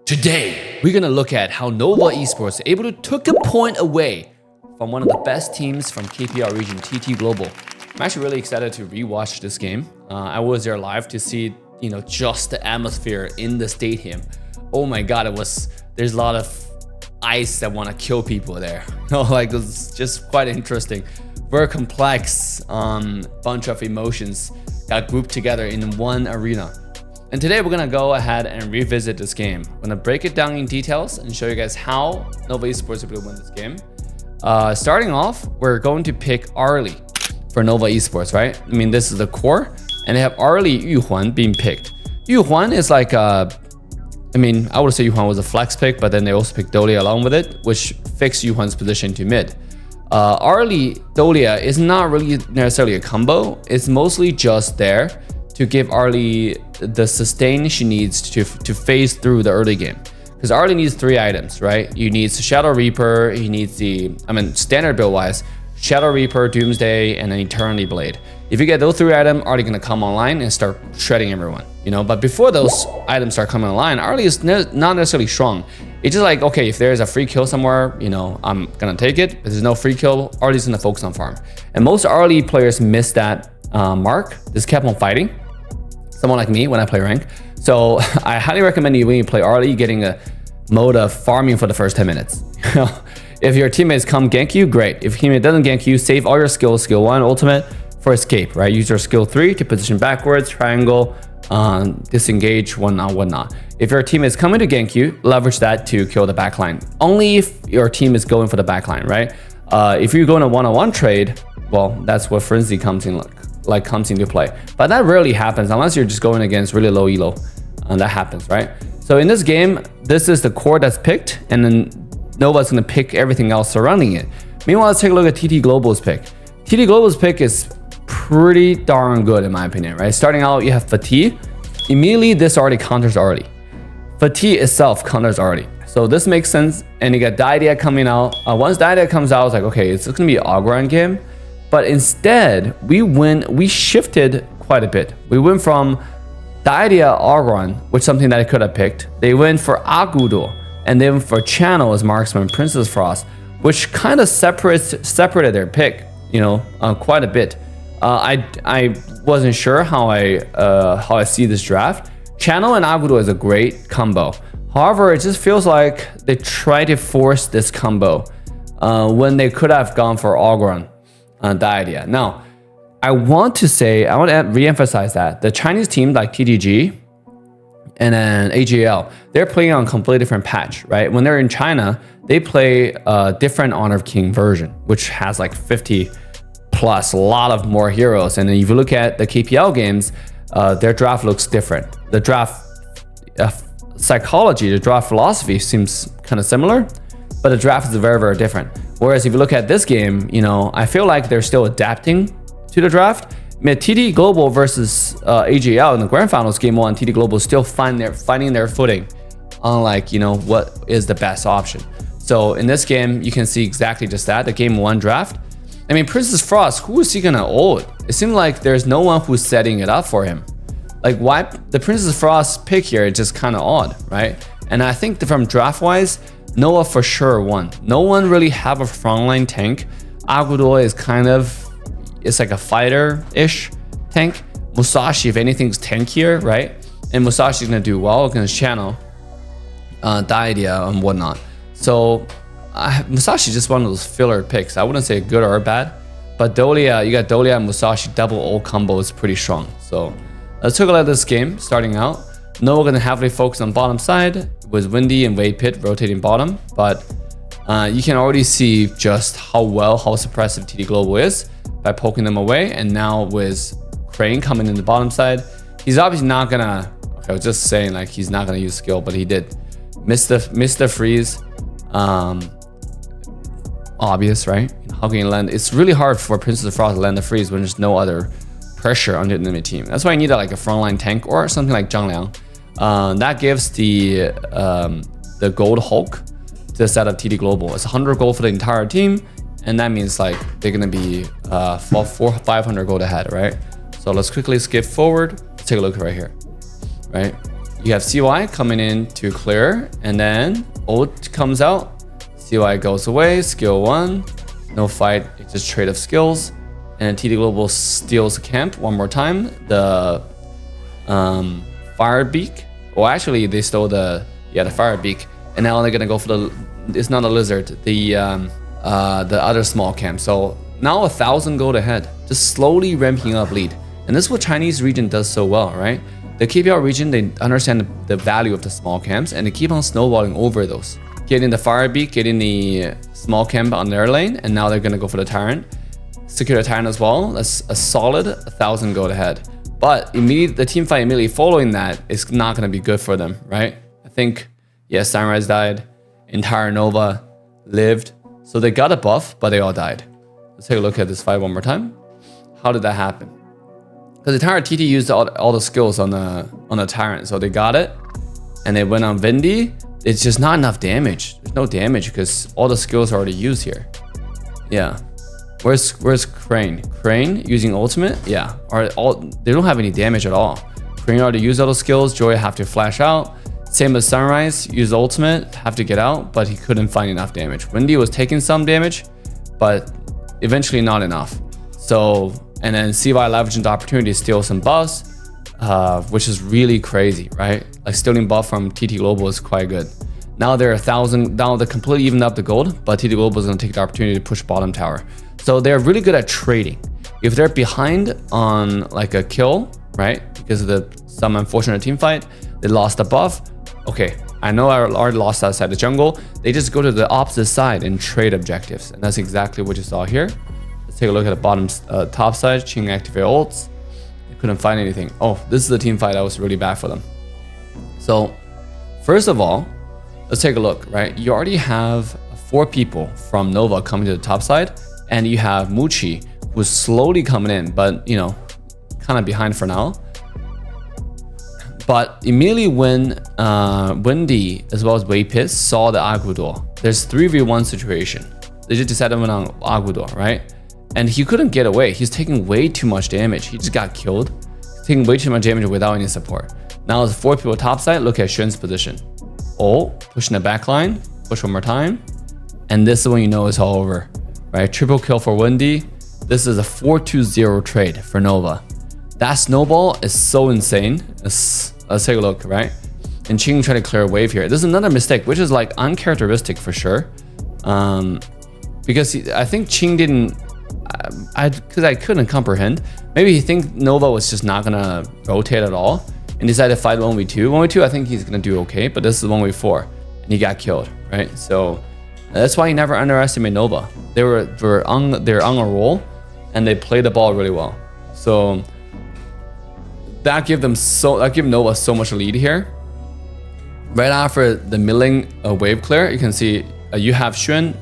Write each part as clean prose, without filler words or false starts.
Today, we're gonna look at how Snowball Esports able to took a point away from one of the best teams from KPL region, TT Global. I'm actually really excited to rewatch this game. I was there live to see, just the atmosphere in the stadium. Oh my God, there's a lot of ice that want to kill people there. It's just quite interesting. Very complex bunch of emotions got grouped together in one arena. And today we're gonna go ahead and revisit this game. I'm gonna break it down in details and show you guys how Snowball Esports able to win this game. Starting off, we're going to pick Arlie for Snowball Esports, right? I mean, this is the core, and they have Arlie Yuhuan being picked. Yuhuan is like I would say Yuhuan was a flex pick, but then they also picked Dolia along with it, which fixed Yuhuan's position to mid. Arlie Dolia is not really necessarily a combo. It's mostly just there to give Arlie the sustain she needs to phase through the early game. Because Arlie needs 3 items, right? You need Shadow Reaper, he needs standard build wise, Shadow Reaper, Doomsday, and an Eternity Blade. If you get those 3 items, Arlie gonna come online and start shredding everyone, But before those items start coming online, Arlie is not necessarily strong. It's just like, okay, if there's a free kill somewhere, I'm gonna take it. If there's no free kill, Arlie's gonna focus on farm. And most Arlie players miss that mark. Just kept on fighting. Someone like me when I play rank. So I highly recommend you when you play Arlie, getting a mode of farming for the first 10 minutes. If your teammates come gank you, great. If your teammate doesn't gank you, save all your skills, skill 1 ultimate for escape, right? Use your skill 3 to position backwards, triangle, disengage, whatnot. If your team is coming to gank you, leverage that to kill the backline. Only if your team is going for the backline, right? If you're going a one-on-one trade, well, that's what Frenzy comes into play. But that rarely happens unless you're just going against really low elo, and that happens, right? So in this game, this is the core that's picked, and then nobody's gonna pick everything else surrounding it. Meanwhile, let's take a look at TT Global's pick. TT Global's pick is pretty darn good in my opinion, right? Starting out, you have Fatigue. Immediately, this already counters Arlie. Fatigue itself counters Arlie. So this makes sense, and you got Didia coming out. Once Didia comes out, it's like, okay, it's gonna be an Ogron game. But instead, we shifted quite a bit. We went from Didia Ogron, which is something that I could have picked. They went for Agudo, and then for Channel as marksman, Princess Frost, which kind of separated their pick, quite a bit. I wasn't sure how I see this draft. Channel and Agudo is a great combo. However, it just feels like they try to force this combo when they could have gone for Ogron. The idea. Now, I want to re-emphasize that the Chinese team like TTG and then AGL, they're playing on a completely different patch, right? When they're in China, they play a different Honor of King version, which has like 50 plus, a lot of more heroes. And then if you look at the KPL games, their draft looks different. The draft psychology, the draft philosophy seems kind of similar, but the draft is very, very different. Whereas if you look at this game, I feel like they're still adapting to the draft. TT Global versus AGL in the Grand Finals Game 1, TT Global still finding their footing on what is the best option. So in this game, you can see exactly just that, the Game 1 draft. Princess Frost, who is he gonna ult? It seems like there's no one who's setting it up for him. Like, why the Princess Frost pick here is just kind of odd, right? And I think from draft-wise, Noah for sure won. No one really have a frontline tank. Agudo is it's like a fighter-ish tank. Musashi, if anything's tankier, right? And Musashi's gonna do well against Channel, Didia and whatnot. So Musashi is just one of those filler picks. I wouldn't say good or bad, but Dolia, you got Dolia and Musashi double ult combo is pretty strong. So let's take a look at this game starting out. Noah gonna heavily focus on bottom side with Windy and Wade Pit rotating bottom, but you can already see just how suppressive TT Global is by poking them away. And now with Crane coming in the bottom side, he's obviously not gonna, I was just saying like he's not gonna use skill, but he did miss the freeze. Obvious, right? How can you land? It's really hard for Princess Frost to land the freeze when there's no other pressure on the enemy team. That's why I need like a frontline tank or something like Zhang Liang. That gives the gold HoK to the set of TT Global. It's 100 gold for the entire team, and that means like they're gonna be 500 gold ahead, right? So let's quickly skip forward. Let's take a look right here, right? You have CY coming in to clear, and then ult comes out. CY goes away, skill 1. No fight, it's just trade of skills. And TT Global steals the camp one more time. The fire beak. Well, actually, they stole the fire beak. And now they're gonna go for the, it's not a lizard, the other small camp. So now 1,000 gold ahead, just slowly ramping up lead. And this is what Chinese region does so well, right? The KPL region, they understand the value of the small camps and they keep on snowballing over those. Getting the fire beak, getting the small camp on their lane, and now they're gonna go for the Tyrant. Secure the Tyrant as well. That's a solid 1,000 gold ahead. But the team fight immediately following that is not gonna be good for them, right? I think, yeah, Sunrise died, entire Nova lived. So they got a buff, but they all died. Let's take a look at this fight one more time. How did that happen? Because the entire TT used all the skills on the Tyrant, so they got it, and they went on Vindy. It's just not enough damage. There's no damage because all the skills are already used here. Yeah, where's Crane? Crane using ultimate? Yeah, they don't have any damage at all. Crane already used all the skills. Joy have to flash out. Same as Sunrise, use ultimate, have to get out, but he couldn't find enough damage. Windy was taking some damage, but eventually not enough. So, and then CY leveraging the opportunity to steal some buffs, which is really crazy, right? Like stealing buff from TT Global is quite good. Now they're 1,000, now they completely evened up the gold, but TT Global is gonna take the opportunity to push bottom tower. So they're really good at trading. If they're behind on like a kill, right? Because of some unfortunate team fight, they lost the buff. Okay, I know I already lost that side of the jungle. They just go to the opposite side and trade objectives. And that's exactly what you saw here. Let's take a look at the bottom top side. Qing activate ults. They couldn't find anything. Oh, this is a team fight that was really bad for them. So, first of all, let's take a look, right? You already have 4 people from Nova coming to the top side. And you have Muchi, who's slowly coming in, but, you know, kind of behind for now. But immediately when Wendy as well as Waypis saw the Agudor, there's 3v1 situation. They just decided to win on Agudor, right? And he couldn't get away. He's taking way too much damage. He just got killed. He's taking way too much damage without any support. Now there's 4 people topside. Look at Xuan's position. Oh, pushing the back line. Push one more time. And this is when you know it's all over, right? Triple kill for Wendy. This is a 4-2-0 trade for Nova. That snowball is so insane. Let's take a look, right? And Qing trying to clear a wave here. This is another mistake, which is like uncharacteristic for sure. Because I think Qing didn't, because I couldn't comprehend. Maybe he think Nova was just not gonna rotate at all and decided to fight 1v2. 1v2, I think he's gonna do okay, but this is 1v4 and he got killed, right? So that's why you never underestimate Nova. They're on a roll and they play the ball really well. So that give Nova so much lead here. Right after the milling wave clear, you can see you have Xuan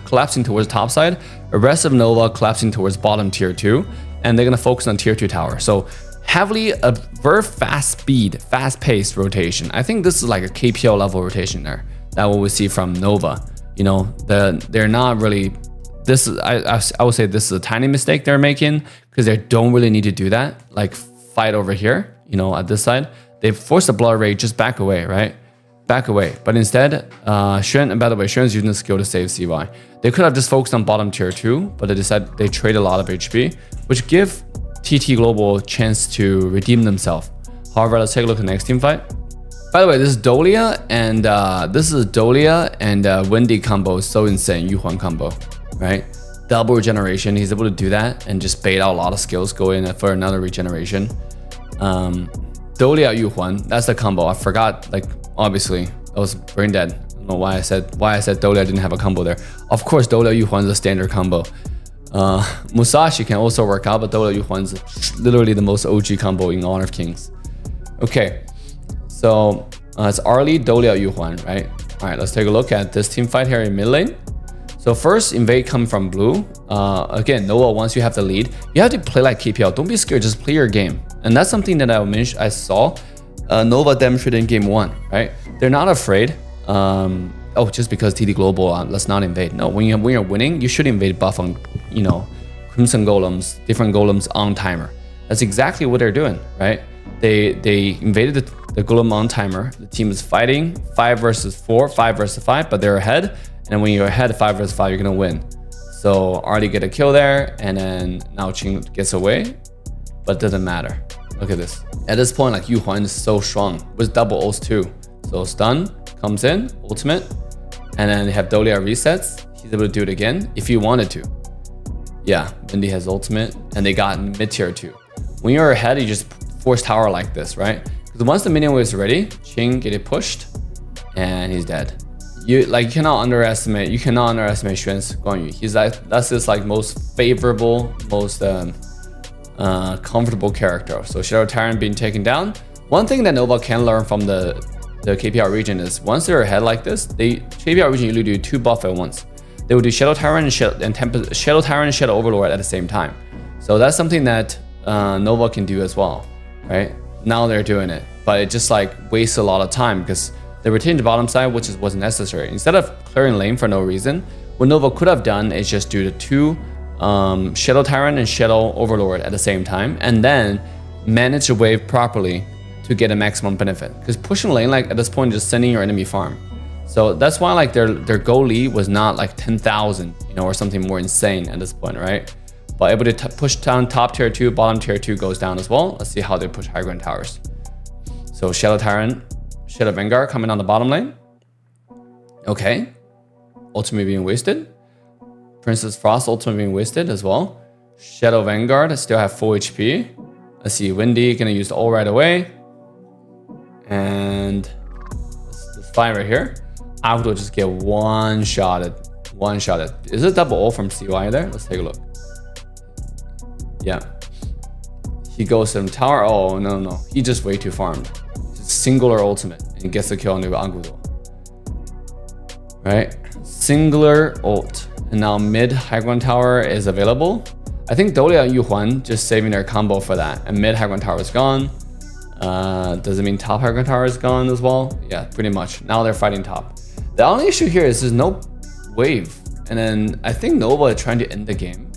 collapsing towards top side, the rest of Nova collapsing towards bottom tier 2, and they're gonna focus on tier 2 tower. So heavily a very fast-paced rotation. I think this is like a KPL level rotation there. That what we see from Nova. You know, they're not really. This is I would say this is a tiny mistake they're making because they don't really need to do that. Like fight over here, you know, at this side, they force the blood rate, just back away, right? Back away. But instead, Xuan, and by the way, Xuan's using the skill to save CY. They could have just focused on bottom tier 2, but they decided they trade a lot of HP, which give TT Global a chance to redeem themselves. However, let's take a look at the next team fight. By the way, this is Dolia and Wendy combo is so insane. Yuhuan combo, right? Double regeneration. He's able to do that and just bait out a lot of skills, go in for another regeneration. Dolia Yuhuan, that's the combo. I forgot, like, obviously, I was brain dead. I don't know why I said Dolia didn't have a combo there. Of course, Dolia Yuhuan is a standard combo. Musashi can also work out, but Dolia Yuhuan is literally the most OG combo in Honor of Kings. Okay, so it's Arlie, Dolia Yuhuan, right? All right, let's take a look at this team fight here in mid lane. So first, Invade come from blue. Again, Noah, once you have the lead, you have to play like KPL. Don't be scared, just play your game. And that's something that I saw Nova demonstrated in game 1, right? They're not afraid. Oh, just because TT Global, let's not invade. No, when you're winning, you should invade buff on, you know, Crimson Golems, different golems on timer. That's exactly what they're doing, right? They invaded the Gulumon timer. The team is fighting 5 versus 4, 5 versus 5, but they're ahead. And when you're ahead 5 versus 5, you're gonna win. So already get a kill there, and then now Qing gets away, but it doesn't matter. Look at this. At this point, like Yu Huan is so strong with double ults too. So stun comes in, ultimate, and then they have Dolia resets. He's able to do it again if he wanted to. Yeah, Wendy has ultimate, and they got mid-tier too. When you're ahead, you just force tower like this, right? Because once the minion wave is ready, Qing get it pushed, and he's dead. You cannot underestimate Xuan's Guan Yu. He's like, that's his like most favorable, most comfortable character. So Shadow Tyrant being taken down. One thing that Nova can learn from the KPR region is once they're ahead like this, KPR region usually do 2 buff at once. They will do Shadow Tyrant and Shadow Tyrant and Shadow Overlord at the same time. So that's something that Nova can do as well, right? Now they're doing it, but it just like wastes a lot of time because they retained the bottom side, which wasn't necessary. Instead of clearing lane for no reason, what Nova could have done is just do the 2 Shadow Tyrant and Shadow Overlord at the same time, and then manage the wave properly to get a maximum benefit. Because pushing lane like at this point is just sending your enemy farm. So that's why like their goal lead was not like 10,000, you know, or something more insane at this point, right? But able to push down top tier 2, bottom tier 2 goes down as well. Let's see how they push high ground towers. So Shadow Tyrant, Shadow Vanguard coming on the bottom lane. Okay. Ultimate being wasted. Princess Frost ultimate being wasted as well. Shadow Vanguard still have full HP. Let's see, Wendy gonna use the ult right away. And this fight right here. Agro just get one-shotted. Is it double ult from CY there? Let's take a look. Yeah. He goes to the tower. Oh, no. He just way too farmed. Just singular ultimate and gets the kill on the Agudo. Right? Singular ult. And now mid high ground tower is available. I think Dolia and Yu Huan just saving their combo for that. And mid high ground tower is gone. Does it mean top high ground tower is gone as well? Yeah, pretty much. Now they're fighting top. The only issue here is there's no wave. And then I think Nova is trying to end the game.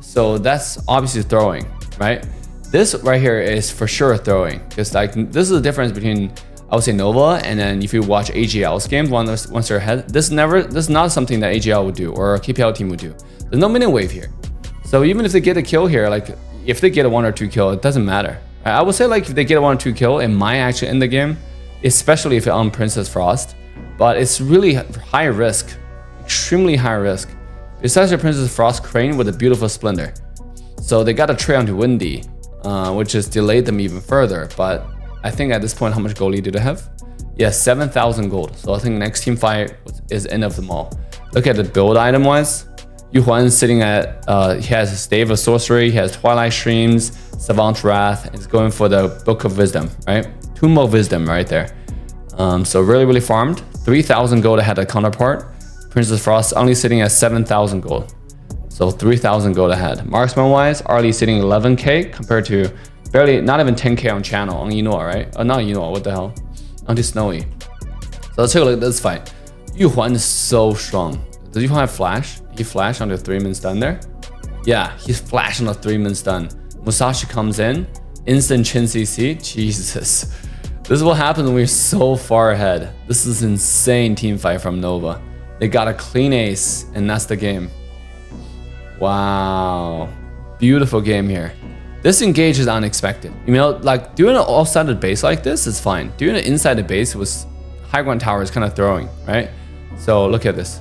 So that's obviously throwing, right? This right here is for sure throwing. Because like this is the difference between, I would say, Nova, and then if you watch AGL's games once they're ahead, this is not something that AGL would do or a KPL team would do. There's no minion wave here. So even if they get a kill here, like if they get a 1 or 2 kill, it doesn't matter. I would say like if they get a 1 or 2 kill, it might actually end the game, especially if it's on Princess Frost. But it's really high risk, extremely high risk. Besides the Princess Frost Crane with a beautiful Splendor. So they got a trade onto Windy, which has delayed them even further. But I think at this point, how much gold lead do they have? Yeah, 7,000 gold. So I think next team fight is end of them all. Look at the build item wise. Yu Huan is sitting at, he has a Stave of Sorcery, he has Twilight Streams, Savant Wrath, and he's going for the Book of Wisdom, right? Tomb of Wisdom right there. So really farmed. 3,000 gold ahead of counterpart. Princess Frost only sitting at 7,000 gold. So 3,000 gold ahead. Marksman wise, Arlie sitting 11k compared to barely, not even 10k on channel on Inoa, right? Oh, not Inoa, what the hell? Onto Snowy. So let's take a look at this fight. Yu Huan is so strong. Does Yu Huan have flash? He flashed on the 3-man stun there? Yeah, he's flashed on the 3-man stun. Musashi comes in, instant chin CC. Jesus. This is what happens when we're so far ahead. This is insane team fight from Nova. They got a clean ace, and that's the game. Wow. Beautiful game here. This engage is unexpected. You know, like doing an all-sided base like this is fine. Doing it inside the base with high ground tower is kind of throwing, right? So look at this.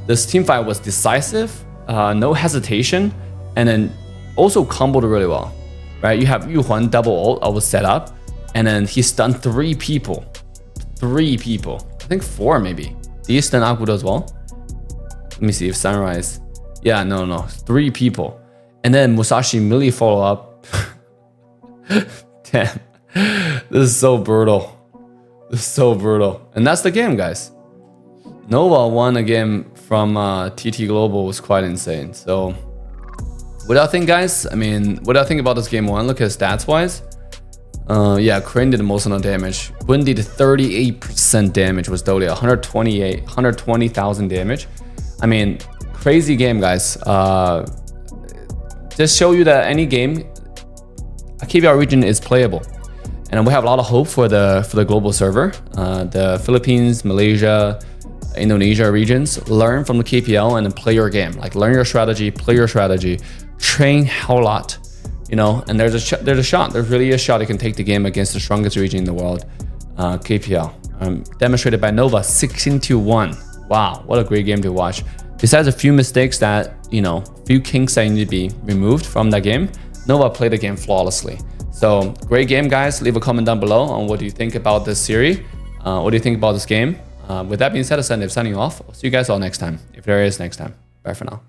This team fight was decisive, no hesitation, and then also comboed really well, right? You have Yu Huan double ult was set up, and then he stunned 3 people. 3 people. I think 4 maybe. Did he stun Agudo as well? Let me see if Sunrise. Yeah, no. 3 people. And then Musashi immediately follow up. Damn. This is so brutal. This is so brutal. And that's the game, guys. Nova won a game from TT Global was quite insane. So what do I think, guys? I mean, what do I think about this game 1? Look at stats wise. Yeah, Crane did the most on the damage. Gwen did 38% damage with Dolia, 120,000 damage. I mean, crazy game, guys. Just show you that any game, a KBR region is playable. And we have a lot of hope for the global server. The Philippines, Malaysia, Indonesia regions learn from the KPL and then play your game. Like learn your strategy, play your strategy, train hell a lot, you know. And there's a shot. There's really a shot you can take the game against the strongest region in the world, KPL. Demonstrated by Nova, 16-1. Wow, what a great game to watch. Besides a few mistakes that, you know, few kinks that need to be removed from that game, Nova played the game flawlessly. So great game, guys. Leave a comment down below on what do you think about this series. What do you think about this game? With that being said, Ascended signing off. I'll see you guys all next time, if there is next time. Bye for now.